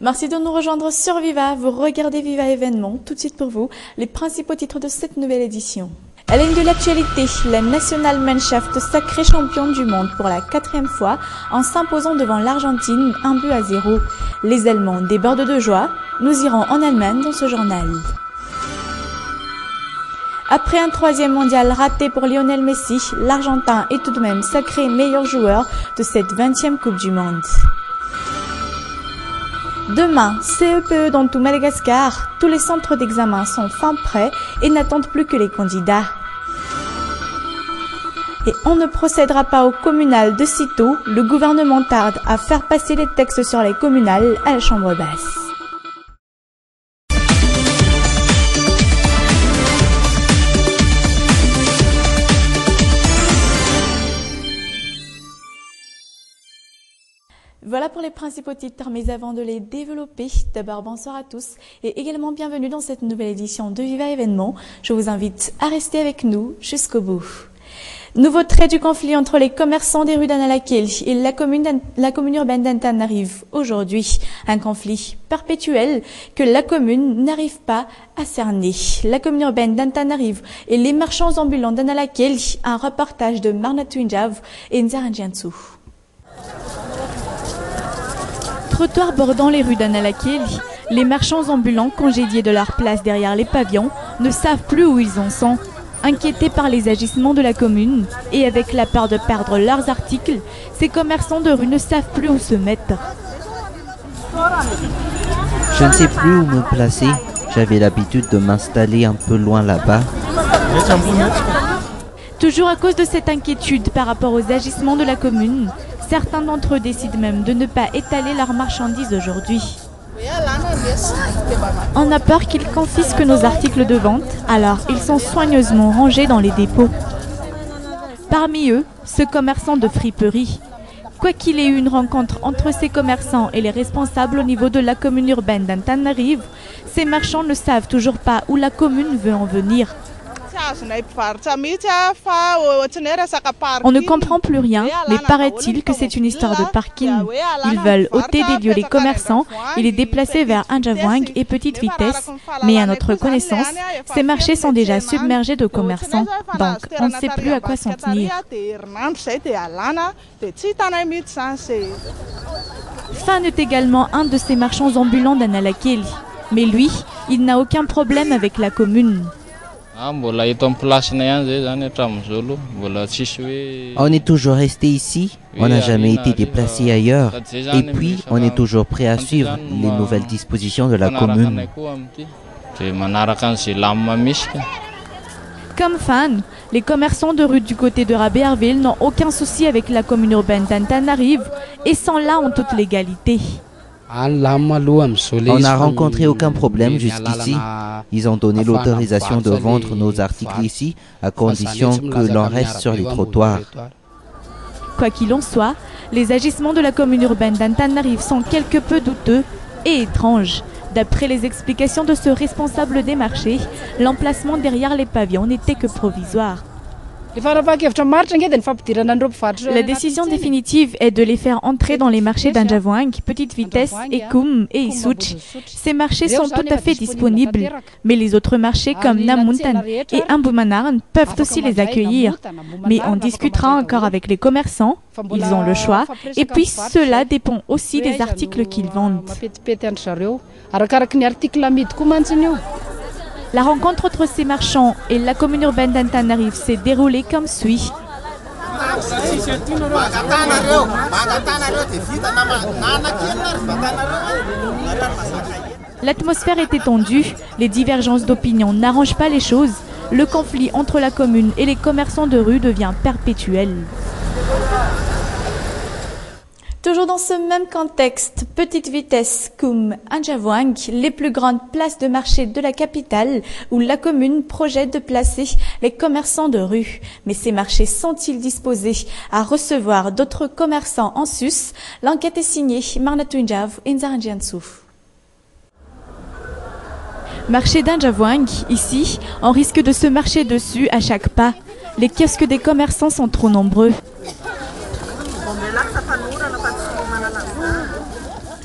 Merci de nous rejoindre sur Viva. Vous regardez Viva Événement. Tout de suite pour vous, les principaux titres de cette nouvelle édition. À la une de l'actualité, la Nationalmannschaft sacrée championne du monde pour la 4e fois en s'imposant devant l'Argentine 1-0. Les Allemands débordent de joie. Nous irons en Allemagne dans ce journal. Après un 3e mondial raté pour Lionel Messi, l'Argentin est tout de même sacré meilleur joueur de cette 20e Coupe du Monde. Demain, CEPE dans tout Madagascar, tous les centres d'examen sont fin prêts et n'attendent plus que les candidats. Et on ne procédera pas au communal de sitôt, le gouvernement tarde à faire passer les textes sur les communales à la Chambre basse. Voilà pour les principaux titres, mais avant de les développer, d'abord bonsoir à tous et également bienvenue dans cette nouvelle édition de Viva Événement. Je vous invite à rester avec nous jusqu'au bout. Nouveau trait du conflit entre les commerçants des rues d'Analakel et la commune urbaine d'Antananarivo aujourd'hui. Un conflit perpétuel que la commune n'arrive pas à cerner. La commune urbaine d'Antananarivo et les marchands ambulants d'Analakel, un reportage de Marna Twinjav et Nzaranjiansu. Trottoirs bordant les rues d'Analakel, les marchands ambulants congédiés de leur place derrière les pavillons ne savent plus où ils en sont. Inquiétés par les agissements de la commune et avec la peur de perdre leurs articles, ces commerçants de rue ne savent plus où se mettre. Je ne sais plus où me placer. J'avais l'habitude de m'installer un peu loin là-bas. Toujours à cause de cette inquiétude par rapport aux agissements de la commune, certains d'entre eux décident même de ne pas étaler leurs marchandises aujourd'hui. On a peur qu'ils confisquent nos articles de vente, alors ils sont soigneusement rangés dans les dépôts. Parmi eux, ce commerçant de friperie. Quoi qu'il ait eu une rencontre entre ces commerçants et les responsables au niveau de la commune urbaine d'Antananarivo, ces marchands ne savent toujours pas où la commune veut en venir. On ne comprend plus rien, mais paraît-il que c'est une histoire de parking. Ils veulent ôter des lieux les commerçants et les déplacer vers Anjavoang et Petite Vitesse. Mais à notre connaissance, ces marchés sont déjà submergés de commerçants, donc on ne sait plus à quoi s'en tenir. Fan est également un de ces marchands ambulants d'Analakel. Mais lui, il n'a aucun problème avec la commune. On est toujours resté ici, on n'a jamais été déplacé ailleurs. Et puis, on est toujours prêt à suivre les nouvelles dispositions de la commune. Comme fan, les commerçants de rue du côté de Rabéarville n'ont aucun souci avec la commune urbaine d'Antananarivo et sont là en toute légalité. On n'a rencontré aucun problème jusqu'ici. Ils ont donné l'autorisation de vendre nos articles ici, à condition que l'on reste sur les trottoirs. Quoi qu'il en soit, les agissements de la commune urbaine d'Antananarivo sont quelque peu douteux et étranges. D'après les explications de ce responsable des marchés, l'emplacement derrière les pavillons n'était que provisoire. La décision définitive est de les faire entrer dans les marchés d'Anjavoang, Petite Vitesse, Ekum et Isuch. Ces marchés sont tout à fait disponibles, mais les autres marchés comme Namuntan et Ambumanarn peuvent aussi les accueillir. Mais on discutera encore avec les commerçants, ils ont le choix, et puis cela dépend aussi des articles qu'ils vendent. La rencontre entre ces marchands et la commune urbaine d'Antananarivo s'est déroulée comme suit. L'atmosphère était tendue, les divergences d'opinion n'arrangent pas les choses, le conflit entre la commune et les commerçants de rue devient perpétuel. Toujours dans ce même contexte, Petite Vitesse, Koum, Anjavoang, les plus grandes places de marché de la capitale où la commune projette de placer les commerçants de rue. Mais ces marchés sont-ils disposés à recevoir d'autres commerçants en sus? L'enquête est signée Marna Twinjav et Nzaranjiansu. Marché d'Anjavoang, ici, on risque de se marcher dessus à chaque pas. Les kiosques des commerçants sont trop nombreux.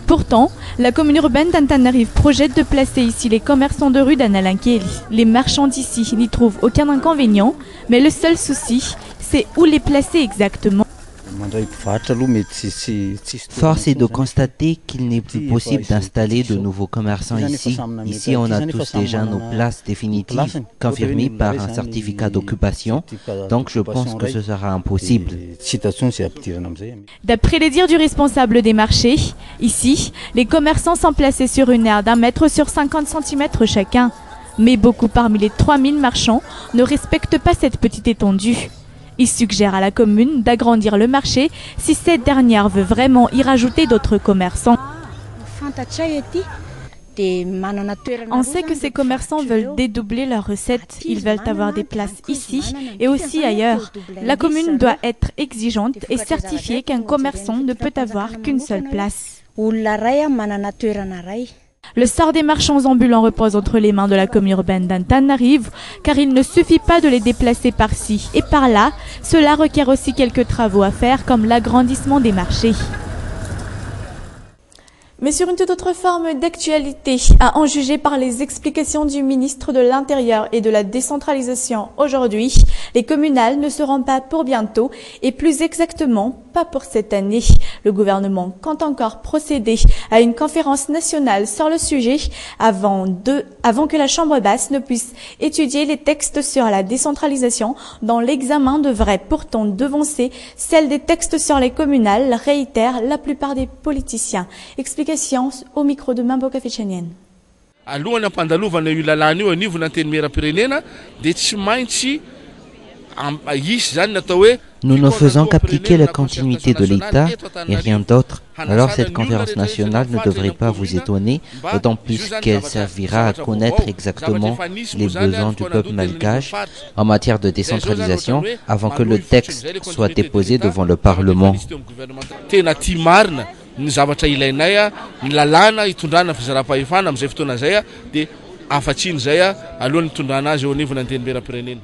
Pourtant, La commune urbaine d'Antananarive projette de placer ici les commerçants de rue d'Analinqueli. Les marchands d'ici n'y trouvent aucun inconvénient, mais le seul souci, c'est où les placer exactement. Force est de constater qu'il n'est plus possible d'installer de nouveaux commerçants ici. Ici, on a tous déjà nos places définitives, confirmées par un certificat d'occupation, donc je pense que ce sera impossible. D'après les dires du responsable des marchés, ici, les commerçants sont placés sur une aire d'1 mètre sur 50 cm chacun. Mais beaucoup parmi les 3000 marchands ne respectent pas cette petite étendue. Il suggère à la commune d'agrandir le marché si cette dernière veut vraiment y rajouter d'autres commerçants. On sait que ces commerçants veulent dédoubler leurs recettes. Ils veulent avoir des places ici et aussi ailleurs. La commune doit être exigeante et certifier qu'un commerçant ne peut avoir qu'une seule place. Le sort des marchands ambulants repose entre les mains de la commune urbaine d'Antananarive, car il ne suffit pas de les déplacer par-ci et par-là. Cela requiert aussi quelques travaux à faire, comme l'agrandissement des marchés. Mais sur une toute autre forme d'actualité, à en juger par les explications du ministre de l'Intérieur et de la décentralisation aujourd'hui, les communales ne seront pas pour bientôt et plus exactement pas pour cette année. Le gouvernement compte encore procéder à une conférence nationale sur le sujet avant que la Chambre basse ne puisse étudier les textes sur la décentralisation dont l'examen devrait pourtant devancer celle des textes sur les communales, réitèrent la plupart des politiciens. Explication au micro de Mambo Café-Chanien. Nous ne faisons qu'appliquer la continuité de l'État et rien d'autre. Alors cette conférence nationale ne devrait pas vous étonner, d'autant plus qu'elle servira à connaître exactement les besoins du peuple malgache en matière de décentralisation avant que le texte soit déposé devant le Parlement. Ny zavatra ilainay ny lalàna hitondrana fizara-pahefana amin'izay fotoana zay dia afatsiny zay alohan'ny hitondrana azy eo anivona ny tenim-beram-pirenena.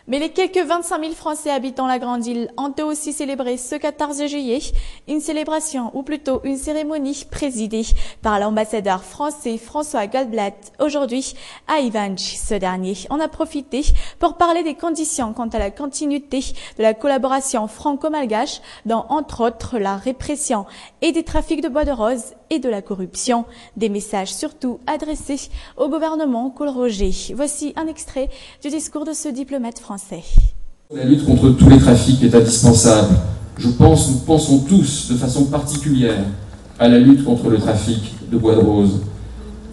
Mais les quelques 25 000 Français habitant la Grande Île ont eux aussi célébré ce 14 juillet une célébration, ou plutôt une cérémonie présidée par l'ambassadeur français François Goldblatt aujourd'hui à Ivanj. Ce dernier en a profité pour parler des conditions quant à la continuité de la collaboration franco-malgache dans, entre autres, la répression et des trafics de bois de rose et de la corruption. Des messages surtout adressés au gouvernement Coll-Roger. Voici un extrait du discours de ce diplomate français. La lutte contre tous les trafics est indispensable. Nous pensons tous de façon particulière à la lutte contre le trafic de bois de rose.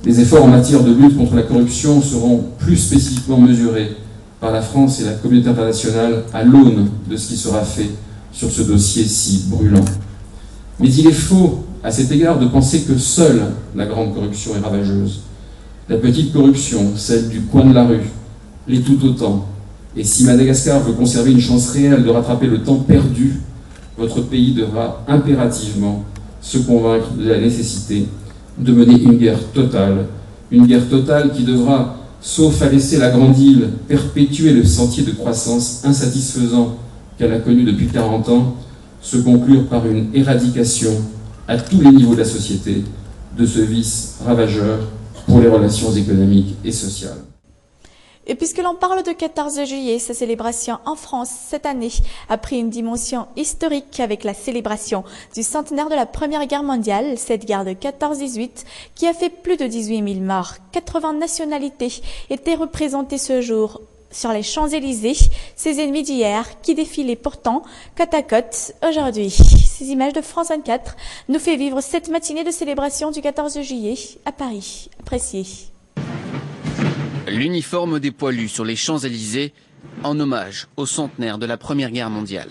Les efforts en matière de lutte contre la corruption seront plus spécifiquement mesurés par la France et la communauté internationale à l'aune de ce qui sera fait sur ce dossier si brûlant. Mais il est faux, à cet égard, de penser que seule la grande corruption est ravageuse. La petite corruption, celle du coin de la rue, l'est tout autant. Et si Madagascar veut conserver une chance réelle de rattraper le temps perdu, votre pays devra impérativement se convaincre de la nécessité de mener une guerre totale qui devra, sauf à laisser la Grande Île perpétuer le sentier de croissance insatisfaisant qu'elle a connu depuis 40 ans, se conclure par une éradication à tous les niveaux de la société de ce vice ravageur pour les relations économiques et sociales. Et puisque l'on parle de 14 juillet, sa célébration en France cette année a pris une dimension historique avec la célébration du centenaire de la Première Guerre mondiale, cette guerre de 14-18 qui a fait plus de 18 000 morts. 80 nationalités étaient représentées ce jour sur les Champs-Élysées, ces ennemis d'hier qui défilaient pourtant côte à côte aujourd'hui. Ces images de France 24 nous fait vivre cette matinée de célébration du 14 juillet à Paris. Appréciez. L'uniforme des poilus sur les Champs-Élysées en hommage au centenaire de la Première Guerre mondiale.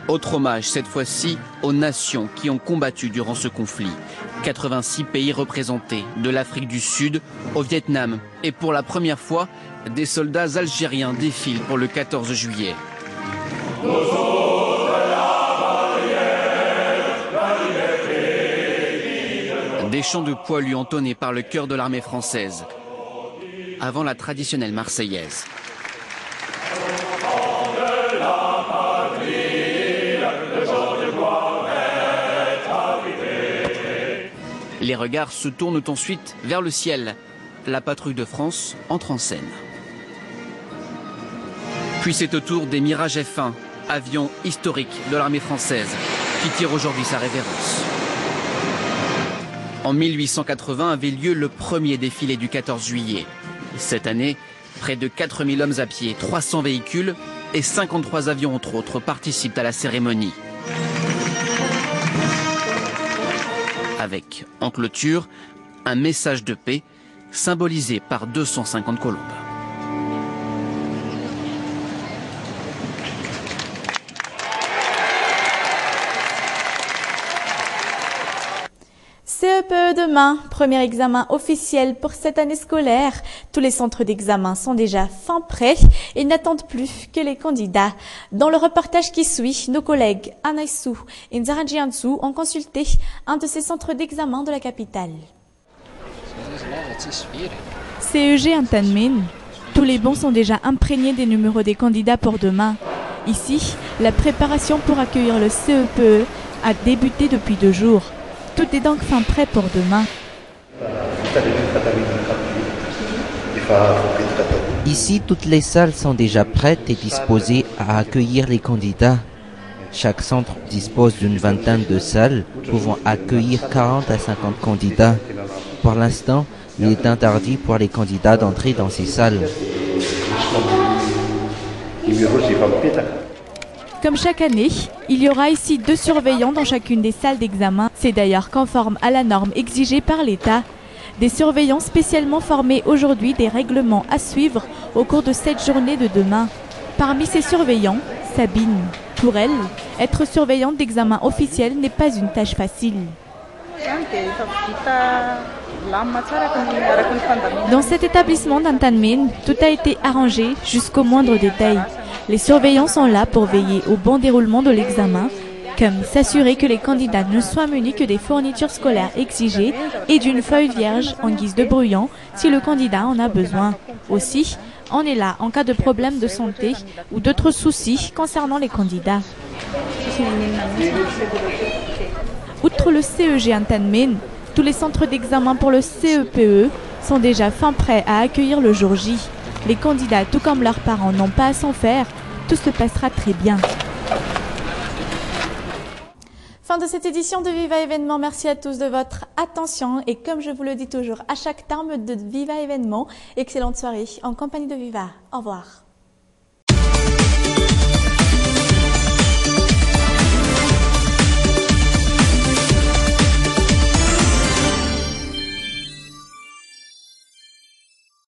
Autre hommage cette fois-ci aux nations qui ont combattu durant ce conflit. 86 pays représentés, de l'Afrique du Sud au Vietnam. Et pour la première fois, des soldats algériens défilent pour le 14 juillet. Des chants de poilus entonnés par le chœur de l'armée française, avant la traditionnelle Marseillaise. Les regards se tournent ensuite vers le ciel. La patrouille de France entre en scène. Puis c'est au tour des Mirage F1, avion historique de l'armée française, qui tire aujourd'hui sa révérence. En 1880 avait lieu le premier défilé du 14 juillet. Cette année, près de 4000 hommes à pied, 300 véhicules et 53 avions entre autres participent à la cérémonie. Avec, en clôture, un message de paix symbolisé par 250 colombes. CEPE demain, premier examen officiel pour cette année scolaire. Tous les centres d'examen sont déjà fin prêts et n'attendent plus que les candidats. Dans le reportage qui suit, nos collègues Anaïsou et Nzaradjiansou ont consulté un de ces centres d'examen de la capitale. CEG Antanmin. Tous les bancs sont déjà imprégnés des numéros des candidats pour demain. Ici, la préparation pour accueillir le CEPE a débuté depuis 2 jours. Tout est donc fin prêt pour demain. Ici, toutes les salles sont déjà prêtes et disposées à accueillir les candidats. Chaque centre dispose d'une vingtaine de salles pouvant accueillir 40 à 50 candidats. Pour l'instant, il est interdit pour les candidats d'entrer dans ces salles. Comme chaque année, il y aura ici 2 surveillants dans chacune des salles d'examen. C'est d'ailleurs conforme à la norme exigée par l'État. Des surveillants spécialement formés aujourd'hui, des règlements à suivre au cours de cette journée de demain. Parmi ces surveillants, Sabine. Pour elle, être surveillante d'examen officiel n'est pas une tâche facile. Dans cet établissement d'Antanmin, tout a été arrangé jusqu'au moindre détail. Les surveillants sont là pour veiller au bon déroulement de l'examen, comme s'assurer que les candidats ne soient munis que des fournitures scolaires exigées et d'une feuille vierge en guise de brouillon si le candidat en a besoin. Aussi, on est là en cas de problème de santé ou d'autres soucis concernant les candidats. Outre le CEG Antanmin, tous les centres d'examen pour le CEPE sont déjà fin prêts à accueillir le jour J. Les candidats, tout comme leurs parents, n'ont pas à s'en faire. Tout se passera très bien. Fin de cette édition de Viva Événement. Merci à tous de votre attention. Et comme je vous le dis toujours, à chaque terme de Viva Événement, excellente soirée en compagnie de Viva. Au revoir.